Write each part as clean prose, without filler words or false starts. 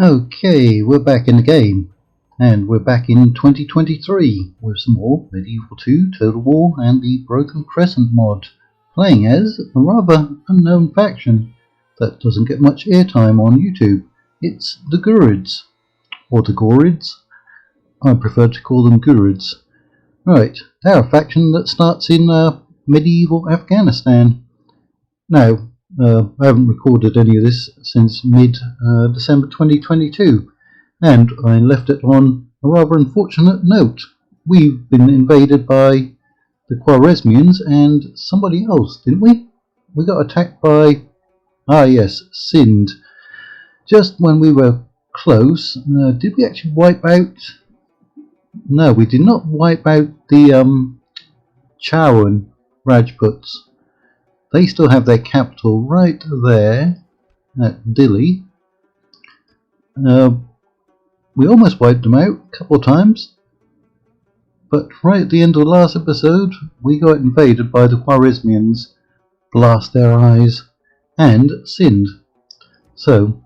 Okay, we're back in the game, and we're back in 2023 with some more Medieval 2, Total War, and the Broken Crescent mod, playing as a rather unknown faction that doesn't get much airtime on YouTube. It's the Ghurids, or the Ghorids. I prefer to call them Ghurids. Right, they're a faction that starts in medieval Afghanistan. Now, I haven't recorded any of this since mid-December 2022, and I left it on a rather unfortunate note. We've been invaded by the Khwarezmians and somebody else, didn't we? We got attacked by, Sind. Just when we were close, did we actually wipe out? No, we did not wipe out the Chawan Rajputs. They still have their capital right there at Dili. We almost wiped them out a couple of times, but right at the end of the last episode we got invaded by the Khwarezmians, blast their eyes, and Sind. So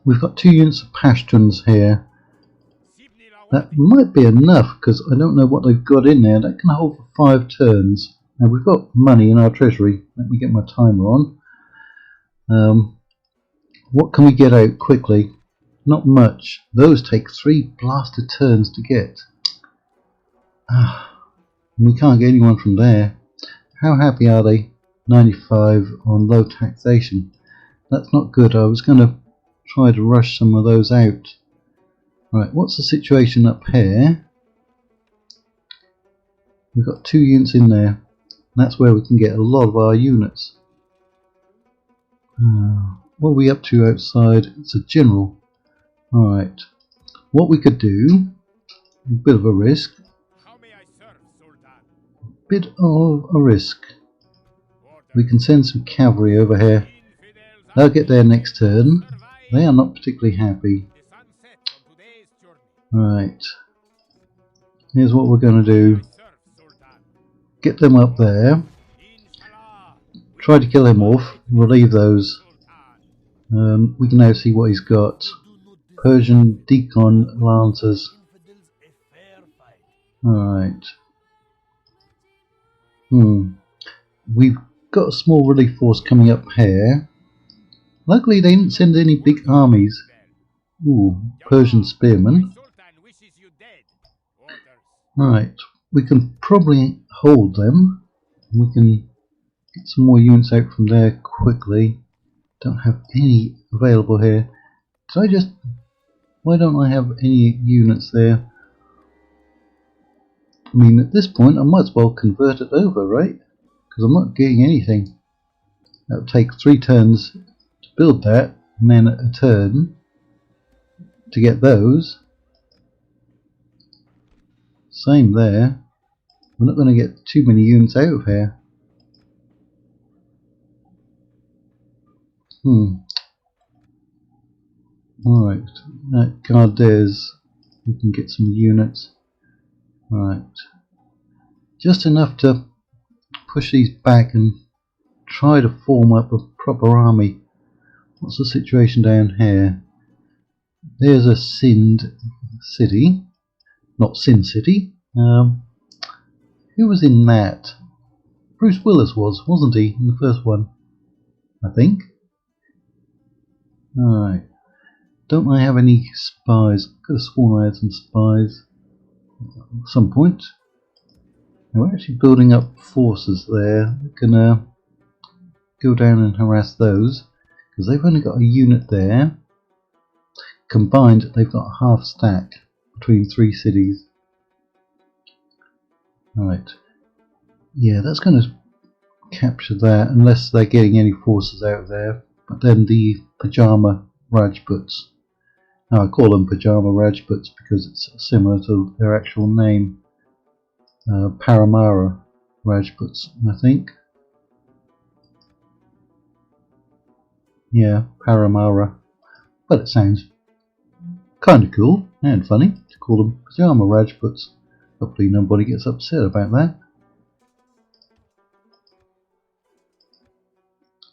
we've got 2 units of Pashtuns here. That might be enough because I don't know what they've got in there. That can hold for 5 turns. Now we've got money in our treasury. Let me get my timer on. What can we get out quickly? Not much. Those take 3 blasted turns to get. We can't get anyone from there. How happy are they? 95 on low taxation. That's not good. I was going to try to rush some of those out. Right, what's the situation up here? We've got 2 units in there. That's where we can get a lot of our units. What are we up to outside? It's a general. Alright. What we could do, a bit of a risk. We can send some cavalry over here. They'll get there next turn. They are not particularly happy. Right. Here's what we're going to do. Get them up there. Try to kill him off. Relieve those. We can now see what he's got. Persian Decon Lancers. Alright. We've got a small relief force coming up here. Luckily they didn't send any big armies. Ooh, Persian Spearmen. Right, we can probably hold them. We can get some more units out from there quickly. Don't have any available here. Why don't I have any units there? I mean, at this point I might as well convert it over, right? Because I'm not getting anything. That would take 3 turns to build that, and then a turn to get those. Same there. We're not going to get too many units out of here. Alright, that Gardez, we can get some units. Right. Just enough to push these back and try to form up a proper army. What's the situation down here? There's a Sind city. Not Sin City. Who was in that? Bruce Willis wasn't he, in the first one? I think. Alright. Don't I have any spies? I could have sworn I had some spies at some point. Now we're actually building up forces there. We can go down and harass those, because they've only got a unit there. Combined, they've got a half stack between 3 cities. Alright. Yeah, that's going to capture that, unless they're getting any forces out of there. But then the Pajama Rajputs. Now I call them Pajama Rajputs because it's similar to their actual name. Paramara Rajputs, I think. Yeah, Paramara. But it sounds kind of cool and funny to call them Pajama Rajputs. Hopefully nobody gets upset about that.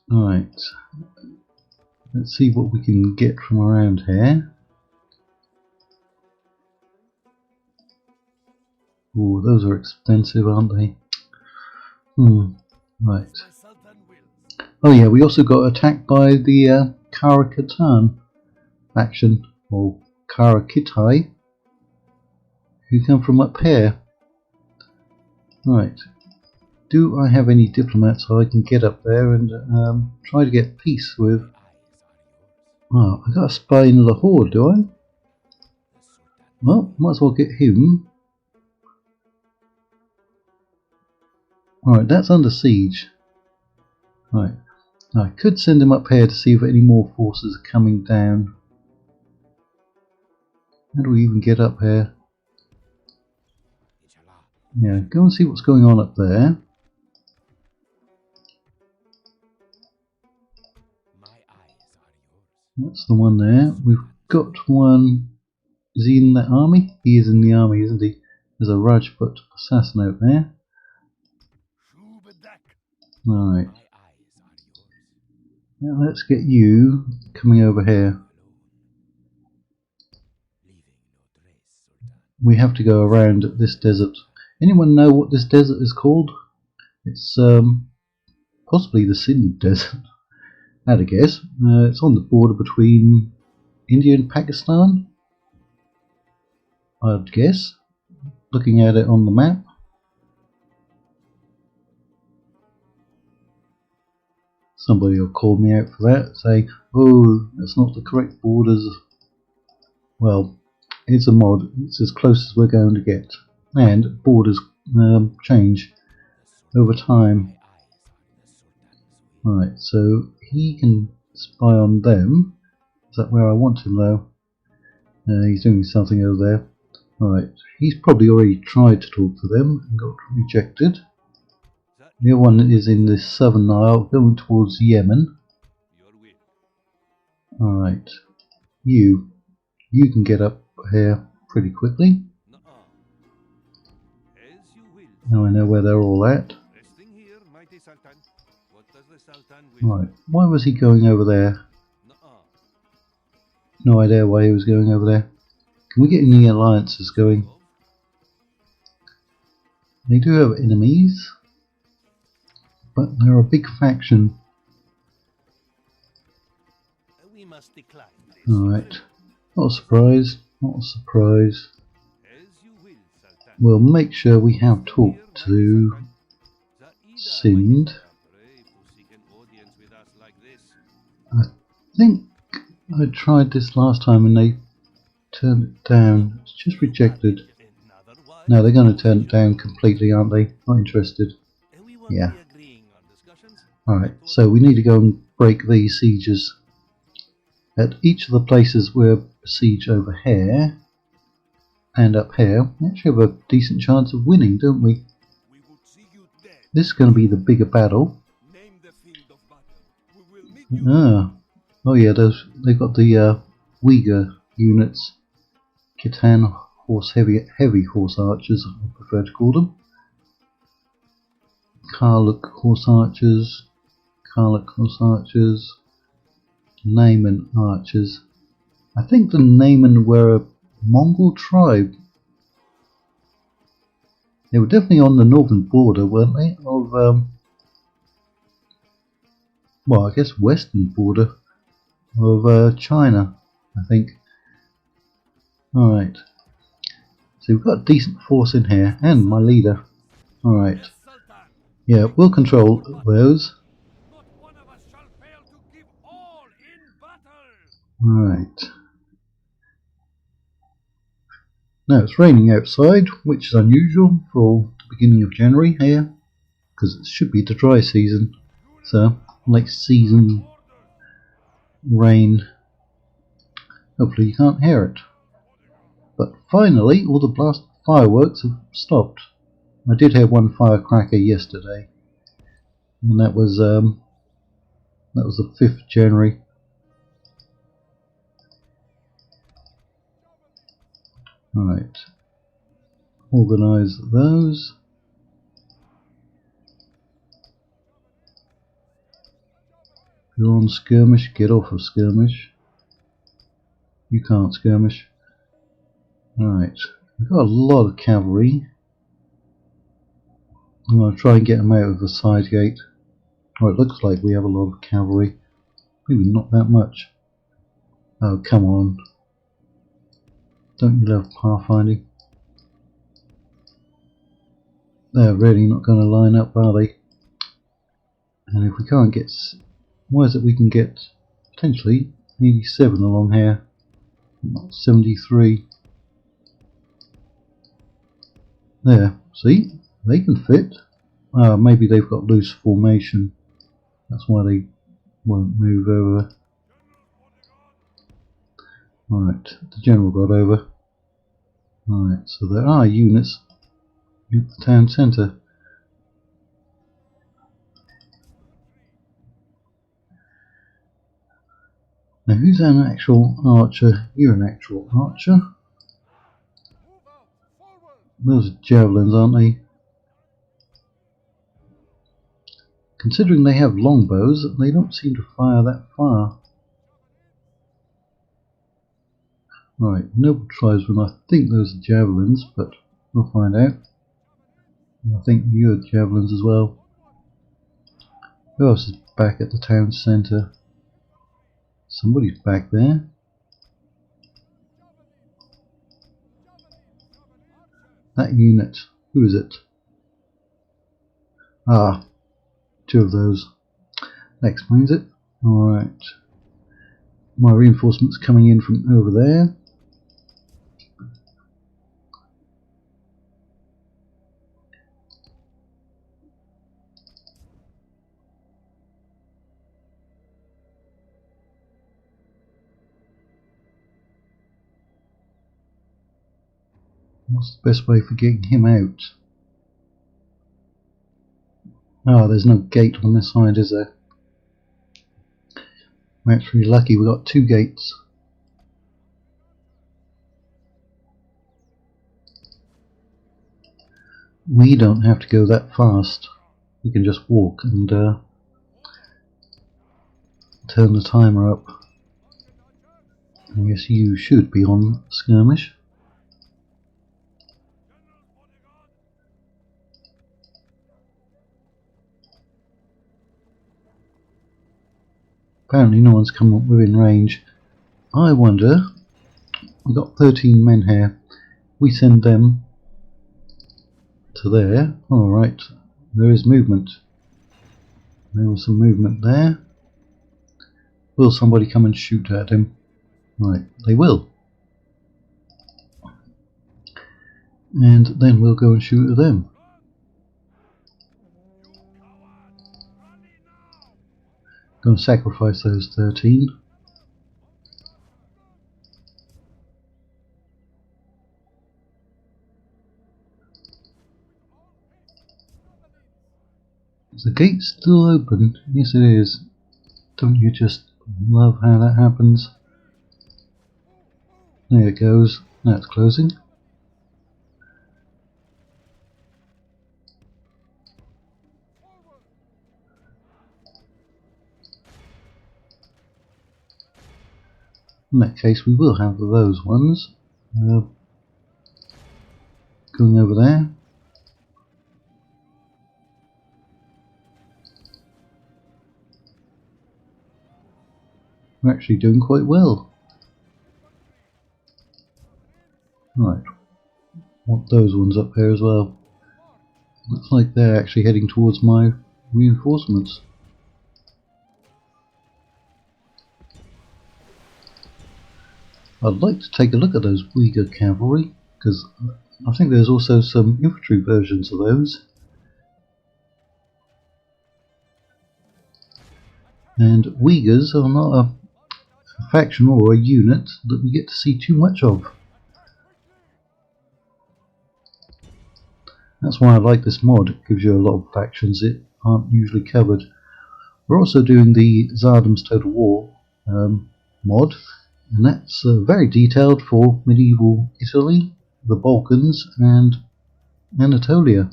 Right. Let's see what we can get from around here. Oh, those are expensive, aren't they? Right. Oh yeah, we also got attacked by the Karakatan faction, or Karakitai, who come from up here. Right. Do I have any diplomats so I can get up there and try to get peace with... Oh, I got a spy in Lahore, do I? Well, might as well get him. Alright, that's under siege. Right. I could send him up here to see if any more forces are coming down. How do we even get up here? Yeah, go and see what's going on up there. That's the one there. We've got one. Is he in that army? He is in the army, isn't he? There's a Rajput assassin out there. Alright. Now let's get you coming over here. We have to go around this desert. Anyone know what this desert is called? It's possibly the Sindh Desert. I'd guess. It's on the border between India and Pakistan, I'd guess, looking at it on the map. Somebody will call me out for that, say, oh, that's not the correct borders. Well, it's a mod, it's as close as we're going to get, and borders change over time. Right, so he can spy on them. Is that where I want him though? He's doing something over there. Alright, he's probably already tried to talk to them and got rejected. The other one is in the southern Nile, going towards Yemen. Alright, you can get up here pretty quickly. Now I know where they're all at. Right, why was he going over there? No idea why he was going over there. Can we get any alliances going? They do have enemies, but they're a big faction. Alright, not a surprise, not a surprise. We'll make sure we have talked to Sindh. I think I tried this last time and they turned it down. It's just rejected. No, they're going to turn it down completely, aren't they? Not interested. Yeah. Alright, so we need to go and break these sieges. At each of the places we're besieged over here and up here, we actually have a decent chance of winning, don't we? This is going to be the bigger battle. Oh yeah, they've got the Uyghur units. Khitan heavy horse archers, I prefer to call them. Karluk horse archers, Nayman archers. I think the Nayman were a Mongol tribe. They were definitely on the northern border, weren't they? Of well, I guess western border of China, I think. Alright. So we've got a decent force in here, and my leader. Alright. Yeah, we'll control those. Alright. Now it's raining outside, which is unusual for the beginning of January here, because it should be the dry season. So, late season rain. Hopefully you can't hear it. But finally, all the blast fireworks have stopped. I did have one firecracker yesterday, and that was the 5th January. Alright, organise those. You're on skirmish, get off of skirmish. You can't skirmish. Right, we've got a lot of cavalry. I'm going to try and get them out of the side gate. Oh, it looks like we have a lot of cavalry. Maybe not that much. Oh, come on. Don't you love pathfinding? They're really not going to line up, are they? And if we can't get... Why is it we can get potentially 87 along here? Not 73. There, see? They can fit. Maybe they've got loose formation. That's why they won't move over. Right, the general got over. Right, so there are units in the town centre. Now who's an actual archer? You're an actual archer. Those are javelins, aren't they? Considering they have longbows, they don't seem to fire that far. Right, noble tribesmen, I think those are javelins, but we'll find out. I think you're javelins as well. Who else is back at the town centre? Somebody's back there. That unit, who is it? Ah, two of those. That explains it. Alright. My reinforcements coming in from over there. What's the best way for getting him out? Oh, there's no gate on this side, is there? We're actually lucky we got two gates. We don't have to go that fast. We can just walk and turn the timer up. I guess you should be on skirmish. Apparently no one's come up within range. I wonder, we've got 13 men here. We send them to there. Alright, there is movement. There was some movement there. Will somebody come and shoot at him? Right, they will. And then we'll go and shoot at them. Going to sacrifice those 13. Is the gate still open? Yes it is. Don't you just love how that happens? There it goes. That's closing. In that case we will have those ones. Going over there. We're actually doing quite well. Right. Want those ones up there as well. Looks like they're actually heading towards my reinforcements. I'd like to take a look at those Uyghur cavalry, because I think there's also some infantry versions of those. And Uyghurs are not a faction or a unit that we get to see too much of. That's why I like this mod. It gives you a lot of factions that aren't usually covered. We're also doing the Zardam's TotalWar mod, and that's very detailed for medieval Italy, the Balkans and Anatolia.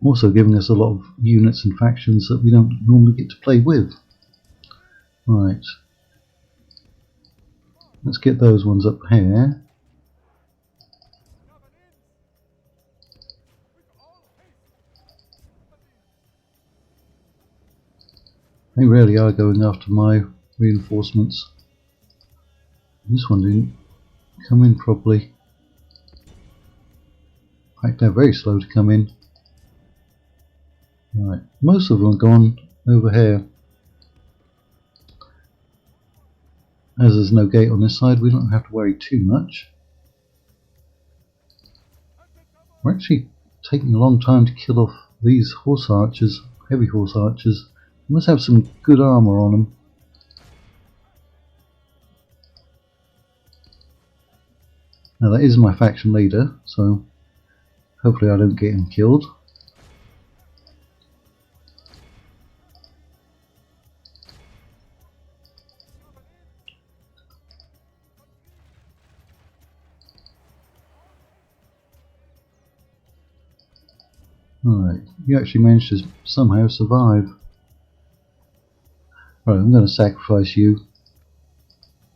Also giving us a lot of units and factions that we don't normally get to play with. Right. Let's get those ones up here. They really are going after my reinforcements. This one didn't come in properly. In fact, they're very slow to come in. Right, most of them are gone over here. As there's no gate on this side, we don't have to worry too much. We're actually taking a long time to kill off these horse archers, heavy horse archers. They must have some good armour on them. Now that is my faction leader, so hopefully I don't get him killed. Alright, you actually managed to somehow survive. Right, I'm going to sacrifice you.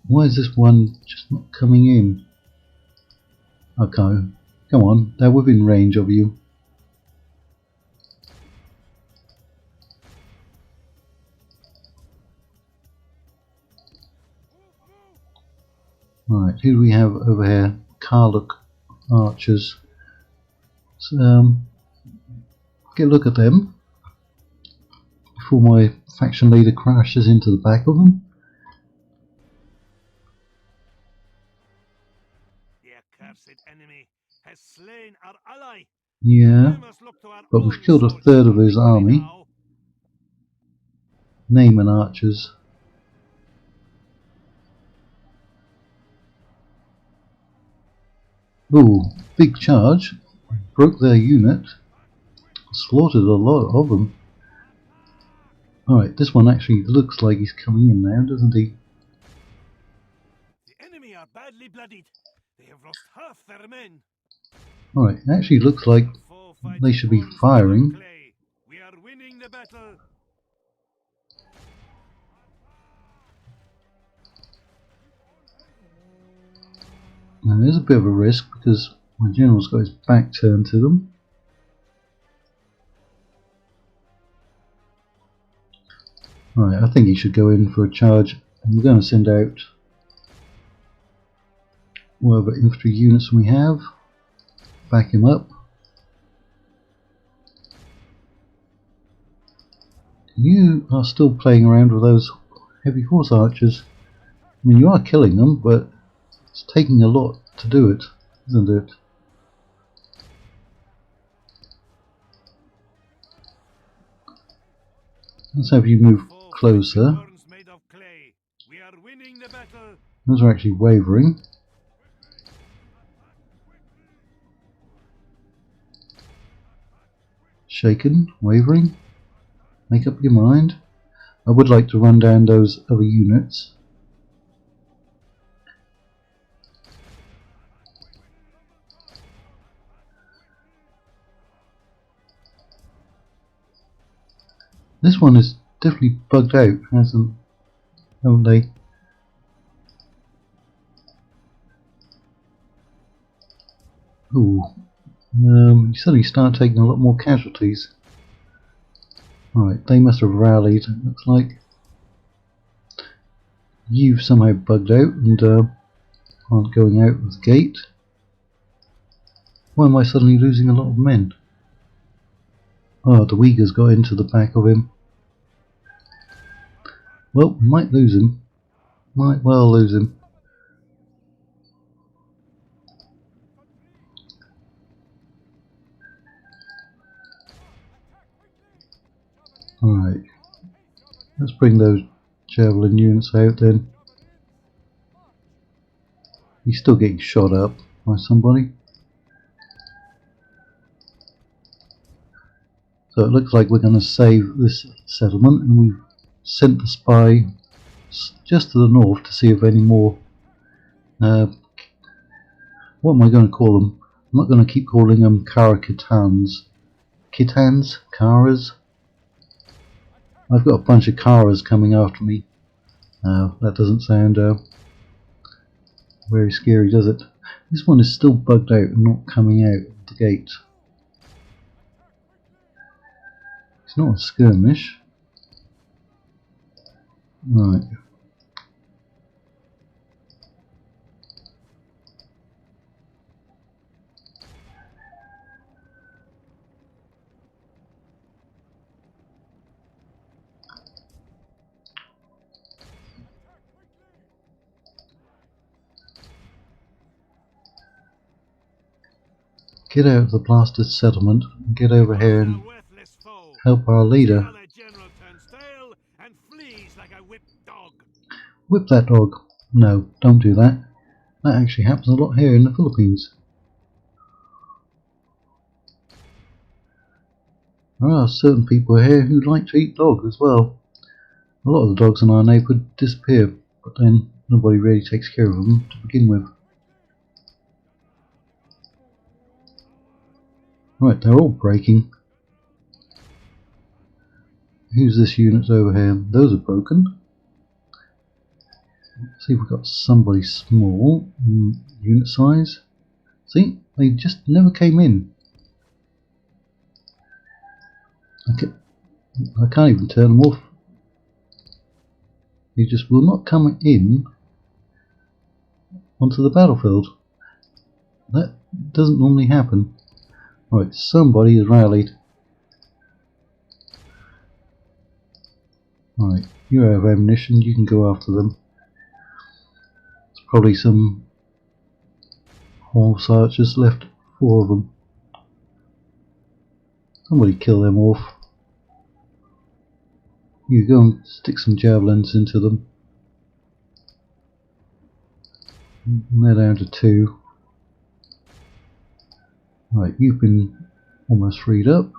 Why is this one just not coming in? Okay, come on, they're within range of you. Right, who do we have over here? Karluk archers. So, get a look at them before my faction leader crashes into the back of them. The accursed enemy has slain our ally. Yeah, but we've killed a third of his army. Naaman archers. Ooh, big charge. Broke their unit. Slaughtered a lot of them. Alright, this one actually looks like he's coming in now, doesn't he? The enemy are badly bloodied. They have lost half their men. Alright, it actually looks like they should be firing. We are winning the battle. And there's a bit of a risk because my general's got his back turned to them. Alright, I think he should go in for a charge. And we're going to send out whatever infantry units we have. Back him up. You are still playing around with those heavy horse archers. I mean, you are killing them, but it's taking a lot to do it, isn't it? Let's have you move closer. Those are actually wavering. Shaken, wavering. Make up your mind. I would like to run down those other units. This one is definitely bugged out, haven't they? Ooh. You suddenly start taking a lot more casualties. Alright, they must have rallied, it looks like. You've somehow bugged out and aren't going out of the gate. Why am I suddenly losing a lot of men? Oh, the Uyghurs got into the back of him. Well, might lose him. Might well lose him. Alright. Let's bring those javelin units out then. He's still getting shot up by somebody. So it looks like we're going to save this settlement, and we've sent the spy just to the north to see if any more what am I going to call them? I'm not going to keep calling them Karakatans. Kitans, Karas. I've got a bunch of Karas coming after me. That doesn't sound very scary, does it? This one is still bugged out and not coming out of the gate. It's not a skirmish. Right. Get out of the blasted settlement and get over here and help our leader. Whip that dog. No, don't do that. That actually happens a lot here in the Philippines. There are certain people here who like to eat dog as well. A lot of the dogs in our neighbourhood disappear, but then nobody really takes care of them to begin with. Right, they're all breaking. Who's this unit over here? Those are broken. Let's see if we've got somebody small in unit size. See, they just never came in. I can't even turn them off. They just will not come in onto the battlefield. That doesn't normally happen. Right, somebody has rallied. Right, you're out of ammunition, you can go after them. There's probably some horse archers left, 4 of them. Somebody kill them off. You go and stick some javelins into them. And they're down to 2. Right, you've been almost freed up.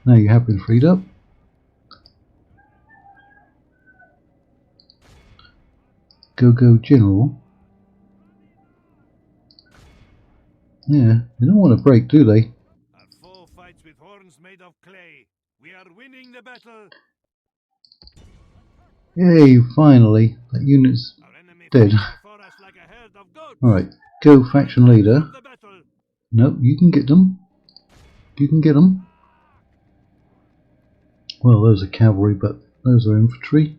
Now you have been freed up. Go General. Yeah, they don't want to break, do they? Our foe fights with horns made of clay. We are winning the battle. Yay, finally. That unit's dead. Alright, go faction leader. No, you can get them. You can get them. Well, those are cavalry, but those are infantry.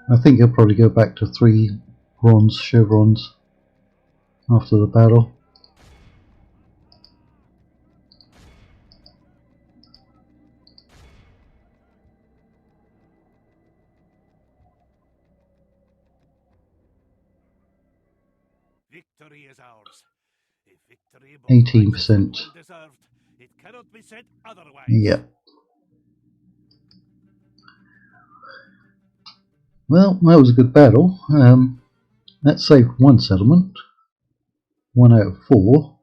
I think he'll probably go back to 3 bronze chevrons after the battle. Victory is ours. A victory 18%. well-deserved. It cannot be said otherwise. Yep. Well, that was a good battle. That saved 1 settlement. 1 out of 4.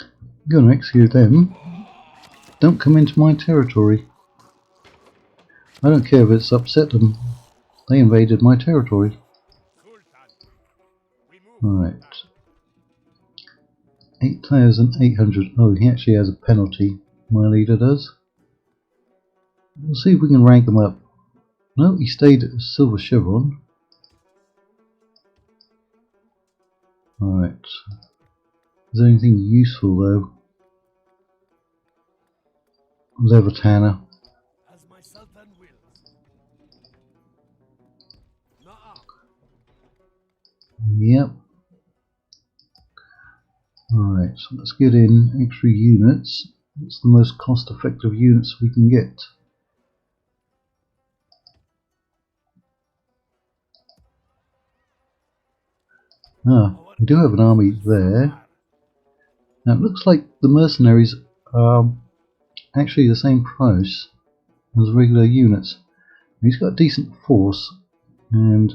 I'm going to execute them. Don't come into my territory. I don't care if it's upset them. They invaded my territory. Right. 8,800. Oh, he actually has a penalty. My leader does. We'll see if we can rank them up. No, he stayed at Silver Chevron. Alright. Is there anything useful though? Levitanner. Yep. Alright, so let's get in extra units. It's the most cost effective units we can get. Ah, we do have an army there. Now it looks like the mercenaries are actually the same price as regular units. He's got a decent force, and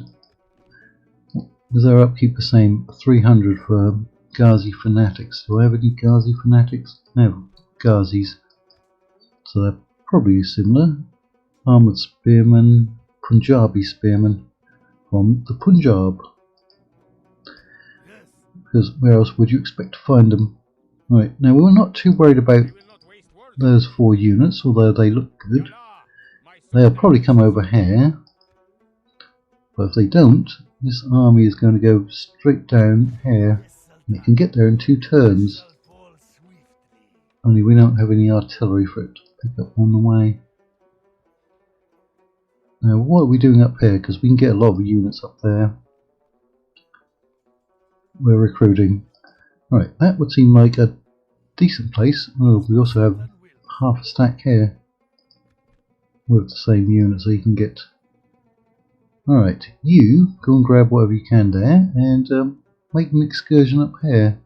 is their upkeep the same? 300 for Ghazi fanatics. Do I have any Ghazi fanatics? No. Ghazis. So they're probably similar. Armoured spearmen, Punjabi spearmen from the Punjab. Because where else would you expect to find them? Right, now we're not too worried about those 4 units, although they look good. They'll probably come over here, but if they don't, this army is going to go straight down here, and it can get there in 2 turns. Only we don't have any artillery for it to pick up on the way. Now what are we doing up here? Because we can get a lot of units up there. We're recruiting. Right, that would seem like a decent place. Oh, we also have half a stack here with the same unit, so you can get. Alright, you go and grab whatever you can there and make an excursion up here.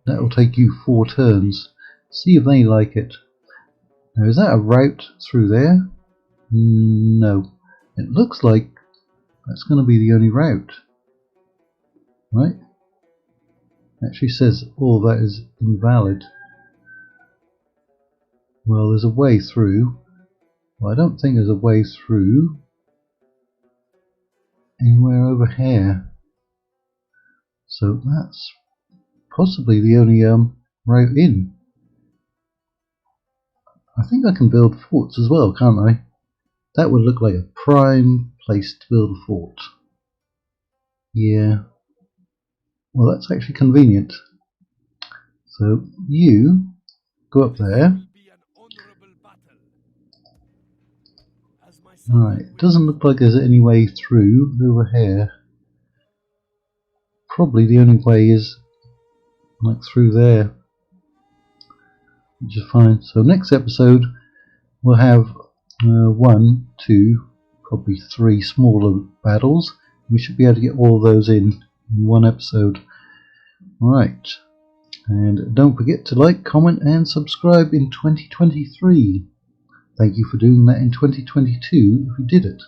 That will take you 4 turns. See if they like it. Now, is that a route through there? No. It looks like that's going to be the only route. Right? Actually says all that is invalid. Well, there's a way through. Well, I don't think there's a way through anywhere over here. So that's possibly the only route in. I think I can build forts as well, can't I? That would look like a prime place to build a fort. Yeah. Well, that's actually convenient. So you go up there. Right, doesn't look like there's any way through over here. Probably the only way is like through there, which is fine. So next episode we'll have 1, 2, probably 3 smaller battles. We should be able to get all of those in one episode. Right, and don't forget to like, comment and subscribe in 2023. Thank you for doing that in 2022 if you did it.